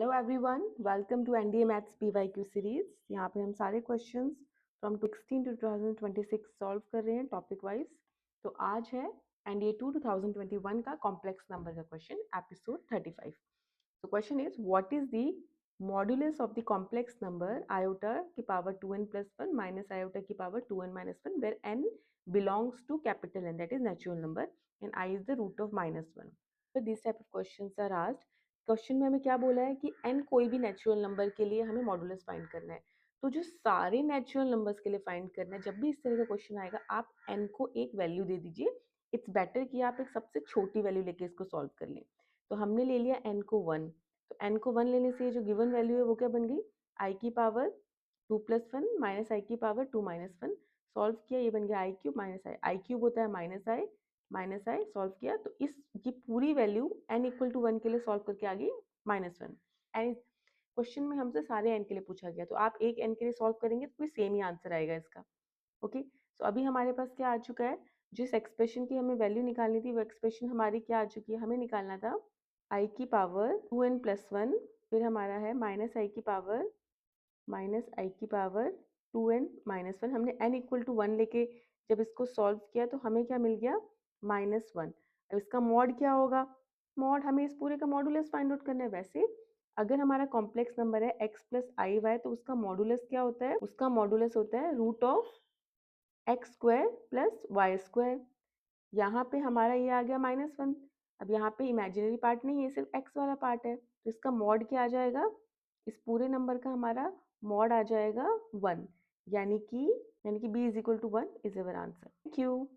Hello everyone, welcome to NDA maths PYQ series. यहाँ पे हम सारे क्वेश्चंस फ्रॉम 16 टू 2026 सॉल्व कर रहे हैं टॉपिक वाइज। तो आज है एनडीए 2021 का कॉम्प्लेक्स नंबर का क्वेश्चन, एपिसोड 35। तो question is what is the modulus of the complex number iota की power 2n plus 1 minus iota की power 2n minus 1 where n belongs to capital N, that is natural number, and I is the root of -1. So these type of questions are asked. Question में हमें क्या बोला है कि n कोई भी natural number के लिए हमें मॉडुलस फाइंड करना है। तो जो सारे नेचुरल नंबर्स के लिए फाइंड करना है, जब भी इस तरह का क्वेश्चन आएगा आप n को एक वैल्यू दे दीजिए। इट्स बेटर कि आप एक सबसे छोटी वैल्यू लेके इसको सॉल्व कर लें। तो हमने ले लिया n को 1, तो n को 1 लेने से जो गिवन वैल्यू है वो क्या बन गई, i की पावर 2 + 1 माइनस आई की पावर 2 - 1। सॉल्व किया, ये बन गया i³ माइनस आई, i³ होता है -i सॉल्व किया, तो इस ये पूरी वैल्यू n = 1 के लिए सॉल्व करके आ गई -1। एंड क्वेश्चन में हमसे सारे n के लिए पूछा गया, तो आप एक n के लिए सॉल्व करेंगे तो भी सेम ही आंसर आएगा इसका। ओके, सो अभी हमारे पास क्या आ चुका है, जिस एक्सप्रेशन की हमें वैल्यू निकालनी थी वो एक्सप्रेशन हमारी क्या आ चुकी है, हमें निकालना था i की पावर 2n + 1, फिर हमारा है -i की पावर 2n - 1। हमने n = 1 लेके जब इसको सॉल्व किया तो हमें क्या मिल गया, -1। अब इसका मॉड क्या होगा, मॉड हमें इस पूरे का मॉडुलस फाइंड आउट करना है। वैसे अगर हमारा कॉम्प्लेक्स नंबर है x + iy तो उसका मॉडुलस क्या होता है, उसका मॉडुलस होता है √x² + y²। यहाँ पे हमारा ये आ गया -1। अब यहाँ पे इमेजिनरी पार्ट नहीं है, सिर्फ x वाला पार्ट है, तो इसका मॉड क्या आ जाएगा, इस पूरे नंबर का हमारा मॉड आ जाएगा 1, यानी कि b = 1 is our answer. Thank you.